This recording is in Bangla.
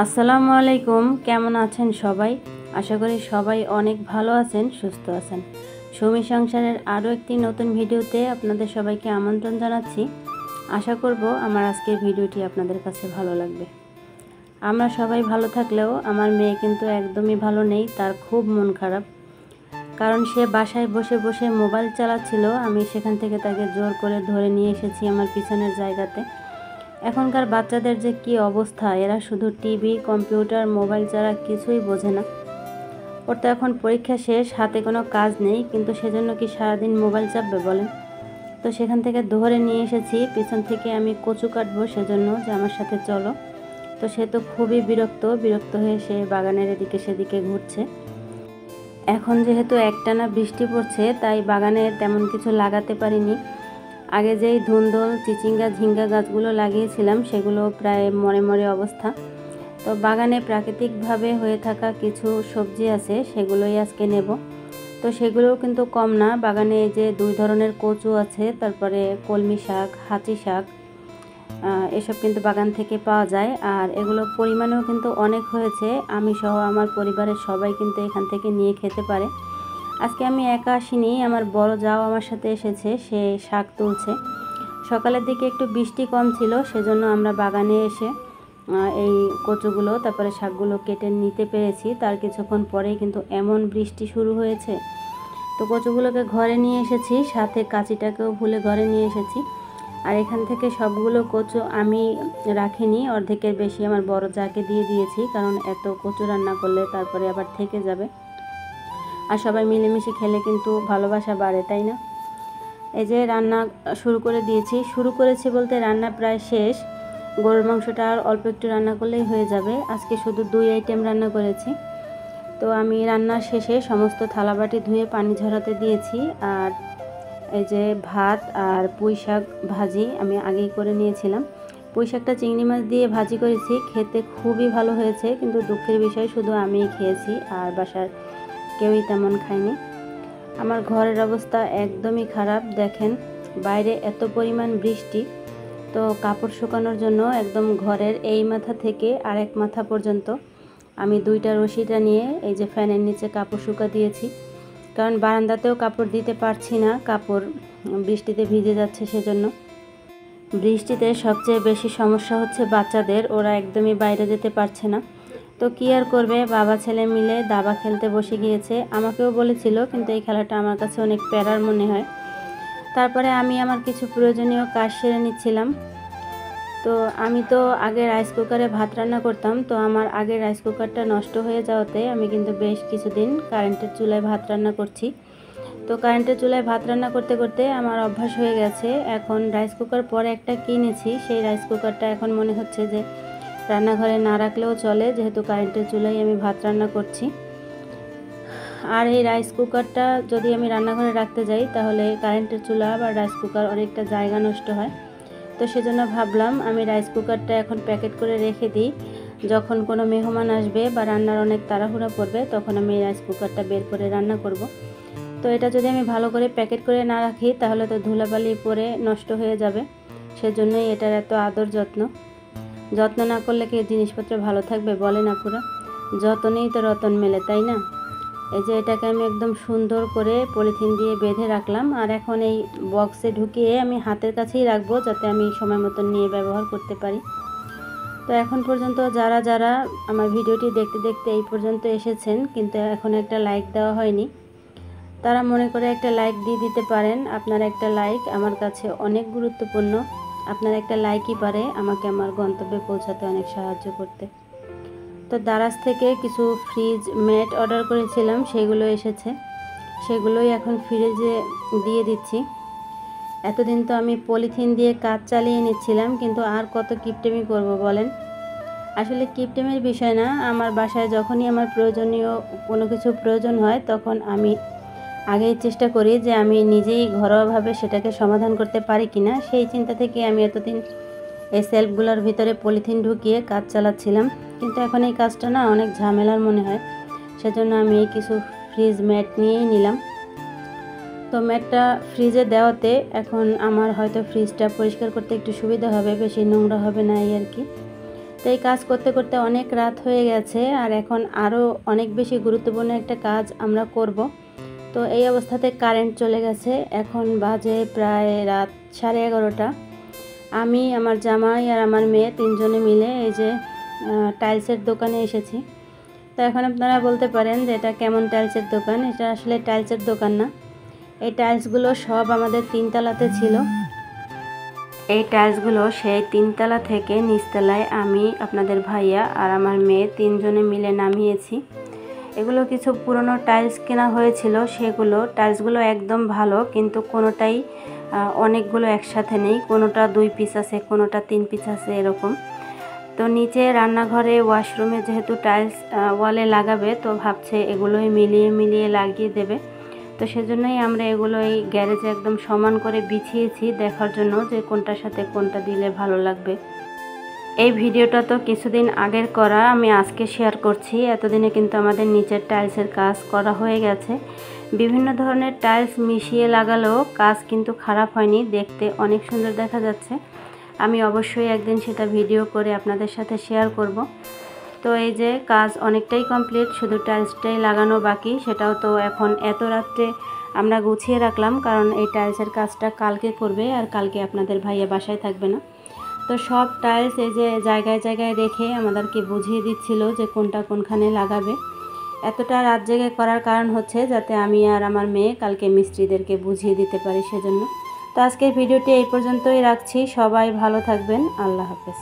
আসসালামু আলাইকুম। কেমন আছেন সবাই? আশা করি সবাই অনেক ভালো আছেন, সুস্থ আছেন। সুমি সংসারের আরও একটি নতুন ভিডিওতে আপনাদের সবাইকে আমন্ত্রণ জানাচ্ছি। আশা করব আমার আজকের ভিডিওটি আপনাদের কাছে ভালো লাগবে। আমরা সবাই ভালো থাকলেও আমার মেয়ে কিন্তু একদমই ভালো নেই, তার খুব মন খারাপ। কারণ সে বাসায় বসে বসে মোবাইল চালাচ্ছিল, আমি সেখান থেকে তাকে জোর করে ধরে নিয়ে এসেছি আমার পিছনের জায়গাতে। এখনকার বাচ্চাদের যে কি অবস্থা, এরা শুধু টিভি, কম্পিউটার, মোবাইল ছাড়া কিছুই বোঝে না। ওর তো এখন পরীক্ষা শেষ, হাতে কোনো কাজ নেই, কিন্তু সেজন্য কি সারাদিন মোবাইল চাপবে বলেন? তো সেখান থেকে ধরে নিয়ে এসেছি, পিছন থেকে আমি কচু কাটবো সেজন্য, যে আমার সাথে চলো। তো সে তো খুবই বিরক্ত হয়ে সে বাগানের এদিকে সেদিকে ঘুরছে। এখন যেহেতু একটানা বৃষ্টি পড়ছে, তাই বাগানে তেমন কিছু লাগাতে পারিনি। আগে যেই ধুন্দল, চিচিঙ্গা, ঝিঙ্গা গাছগুলো লাগিয়েছিলাম সেগুলো প্রায় মরে অবস্থা। তো বাগানে প্রাকৃতিকভাবে হয়ে থাকা কিছু সবজি আছে, সেগুলোই আজকে নেব। তো সেগুলোও কিন্তু কম না। বাগানে এই যে 2 ধরনের কচু আছে, তারপরে কলমি শাক, হাঁচি শাক, এসব কিন্তু বাগান থেকে পাওয়া যায়। আর এগুলো পরিমাণেও কিন্তু অনেক হয়েছে, আমি সহ আমার পরিবারের সবাই কিন্তু এখান থেকে নিয়ে খেতে পারে। আজকে আমি একা আসিনি, আমার বড় জাও আমার সাথে এসেছে, সে শাক তুলছে। সকালের দিকে একটু বৃষ্টি কম ছিল, সেজন্য আমরা বাগানে এসে এই কচুগুলো তারপরে শাকগুলো কেটে নিতে পেরেছি। তার কিছুক্ষণ পরেই কিন্তু এমন বৃষ্টি শুরু হয়েছে। তো কচুগুলোকে ঘরে নিয়ে এসেছি, সাথে কাঁচিটাকেও ভুলে ঘরে নিয়ে এসেছি। আর এখান থেকে সবগুলো কচু আমি রাখিনি, অর্ধেকের বেশি আমার বড় জাকে দিয়ে দিয়েছি, কারণ এত কচু রান্না করলে তারপরে আবার থেকে যাবে। আর সবাই মিলেমিশে খেলে কিন্তু ভালোবাসা বাড়ে, তাই না? এই যে রান্না শুরু করেছি বলতে রান্না প্রায় শেষ। গরুর মাংসটা আর অল্প একটু রান্না করলেই হয়ে যাবে। আজকে শুধু 2 আইটেম রান্না করেছি। তো আমি রান্নার শেষে সমস্ত থালাবাটি ধুয়ে পানি ঝরাতে দিয়েছি। আর এই যে ভাত আর পুঁই শাক ভাজি আমি আগেই করে নিয়েছিলাম। পুঁই শাকটা চিংড়ি মাছ দিয়ে ভাজি করেছি, খেতে খুবই ভালো হয়েছে, কিন্তু দুঃখের বিষয় শুধু আমিই খেয়েছি, আর বাসার কেউই তেমন খায়নি। আমার ঘরের অবস্থা একদমই খারাপ। দেখেন বাইরে এত পরিমাণ বৃষ্টি, তো কাপড় শুকানোর জন্য একদম ঘরের এই মাথা থেকে আরেক মাথা পর্যন্ত আমি 2টা রশিটা নিয়ে এই যে ফ্যানের নিচে কাপড় শুকা দিয়েছি। কারণ বারান্দাতেও কাপড় দিতে পারছি না, কাপড় বৃষ্টিতে ভিজে যাচ্ছে। সেজন্য বৃষ্টিতে সবচেয়ে বেশি সমস্যা হচ্ছে বাচ্চাদের, ওরা একদমই বাইরে যেতে পারছে না। তো কী আর করবে, বাবা ছেলে মিলে দাবা খেলতে বসে গিয়েছে। আমাকেও বলেছিল, কিন্তু এই খেলাটা আমার কাছে অনেক প্যারার মনে হয়। তারপরে আমি আমার কিছু প্রয়োজনীয় কাজ সেরে নিচ্ছিলাম। তো আমি তো আগে রাইস কুকারে ভাত রান্না করতাম, তো আমার আগের রাইস কুকারটা নষ্ট হয়ে যাওয়াতে আমি কিন্তু বেশ কিছুদিন কারেন্টের চুলায় ভাত রান্না করছি। তো কারেন্টের চুলায় ভাত রান্না করতে করতে আমার অভ্যাস হয়ে গেছে। এখন রাইস কুকার পরে একটা কিনেছি, সেই রাইস কুকারটা এখন মনে হচ্ছে যে রান্নাঘরে না রাখলেও চলে, যেহেতু কারেন্টের চুলায় আমি ভাত রান্না করছি। আর এই রাইস কুকারটা যদি আমি রান্নাঘরে রাখতে যাই, তাহলে কারেন্টের চুলা বা রাইস কুকার অনেকটা জায়গা নষ্ট হয়। তো সেজন্য ভাবলাম আমি রাইস কুকারটা এখন প্যাকেট করে রেখে দিই। যখন কোনো মেহমান আসবে বা রান্নার অনেক তাড়াহুড়া পড়বে, তখন আমি রাইস কুকারটা বের করে রান্না করব। তো এটা যদি আমি ভালো করে প্যাকেট করে না রাখি, তাহলে তো ধুলাবালি পরে নষ্ট হয়ে যাবে। সেজন্যই এটার এত আদর যত্ন না করলে কি জিনিসপত্র ভালো থাকবে বলেন আপুরা? যত্নেই তো রতন মেলে, তাই না? এই যে এটাকে আমি একদম সুন্দর করে পলিথিন দিয়ে বেঁধে রাখলাম। আর এখন এই বক্সে ঢুকিয়ে আমি হাতের কাছেই রাখবো, যাতে আমি সময় মতন নিয়ে ব্যবহার করতে পারি। তো এখন পর্যন্ত যারা আমার ভিডিওটি দেখতে দেখতে এই পর্যন্ত এসেছেন, কিন্তু এখন একটা লাইক দেওয়া হয়নি, তারা মনে করে একটা লাইক দিয়ে দিতে পারেন। আপনার একটা লাইক আমার কাছে অনেক গুরুত্বপূর্ণ। আপনার একটা লাইকই পারে আমাকে আমার গন্তব্যে পৌঁছাতে অনেক সাহায্য করতে। তো দারাজ থেকে কিছু ফ্রিজ ম্যাট অর্ডার করেছিলাম, সেগুলো এসেছে, সেগুলোই এখন ফ্রিজে দিয়ে দিচ্ছি। এতদিন তো আমি পলিথিন দিয়ে কাজ চালিয়ে নিচ্ছিলাম, কিন্তু আর কত কিপটেমি করব বলেন? আসলে কিপটেমির বিষয় না, আমার বাসায় যখনই আমার প্রয়োজনীয় কোনো কিছু প্রয়োজন হয়, তখন আমি আগেই চেষ্টা করি যে আমি নিজেই ঘরোয়াভাবে সেটাকে সমাধান করতে পারি কিনা। সেই চিন্তা থেকে আমি এতদিন এই সেলফগুলোর ভিতরে পলিথিন ঢুকিয়ে কাজ চালাচ্ছিলাম, কিন্তু এখন এই কাজটা না অনেক ঝামেলার মনে হয়। সেজন্য আমি এই কিছু ফ্রিজ ম্যাট নিয়েই নিলাম। তো ম্যাটটা ফ্রিজে দেওয়াতে এখন আমার হয়তো ফ্রিজটা পরিষ্কার করতে একটু সুবিধা হবে, বেশি নোংরা হবে না এই আর কি। তো এই কাজ করতে করতে অনেক রাত হয়ে গেছে, আর এখন আরও অনেক বেশি গুরুত্বপূর্ণ একটা কাজ আমরা করব। তো এই অবস্থাতে কারেন্ট চলে গেছে। এখন বাজে প্রায় রাত 11:30। আমি, আমার জামাই আর আমার মেয়ে তিনজনে মিলে এই যে টাইলসের দোকানে এসেছি। তো এখন আপনারা বলতে পারেন যে এটা কেমন টাইলসের দোকান। এটা আসলে টাইলসের দোকান না, এই টাইলসগুলো সব আমাদের 3তলাতে ছিল। এই টাইলসগুলো সেই 3তলা থেকে নিচতলায় আমি, আপনাদের ভাইয়া আর আমার মেয়ে তিনজনে মিলে নামিয়েছি। এগুলো কিছু পুরনো টাইলস কেনা হয়েছিল, সেগুলো টাইলসগুলো একদম ভালো, কিন্তু কোনোটাই অনেকগুলো একসাথে নেই, কোনোটা 2 পিস আছে, কোনোটা 3 পিস আছে এরকম। তো নিচে রান্নাঘরে ওয়াশরুমে যেহেতু টাইলস ওয়ালে লাগাবে, তো ভাবছে এগুলোই মিলিয়ে মিলিয়ে লাগিয়ে দেবে। তো সেজন্যই আমরা এগুলো এই গ্যারেজে একদম সমান করে বিছিয়েছি, দেখার জন্য যে কোনটার সাথে কোনটা দিলে ভালো লাগবে। এই ভিডিওটা তো কিছুদিন আগের করা, আমি আজকে শেয়ার করছি। এতদিনে কিন্তু আমাদের নিচের টাইলসের কাজ করা হয়ে গেছে। বিভিন্ন ধরনের টাইলস মিশিয়ে লাগালেও কাজ কিন্তু খারাপ হয়নি, দেখতে অনেক সুন্দর দেখা যাচ্ছে। আমি অবশ্যই একদিন সেটা ভিডিও করে আপনাদের সাথে শেয়ার করব। তো এই যে কাজ অনেকটাই কমপ্লিট, শুধু টাইলসটাই লাগানো বাকি। সেটাও তো এখন এত রাত্রে আমরা গুছিয়ে রাখলাম, কারণ এই টাইলসের কাজটা কালকে করবে, আর কালকে আপনাদের ভাইয়া বাসায় থাকবে না। তো সব টাইলস এই যে জায়গায় জায়গায় রেখে আমাদেরকে বুঝিয়ে দিচ্ছিল যে কোনটা কোনখানে লাগাবে। এতটা রাত জেগে করার কারণ হচ্ছে যাতে আমি আর আমার মেয়ে কালকে মিস্ত্রিদেরকে বুঝিয়ে দিতে পারি, সেজন্য। তো আজকের ভিডিওটি এই পর্যন্তই রাখছি। সবাই ভালো থাকবেন। আল্লাহ হাফেজ।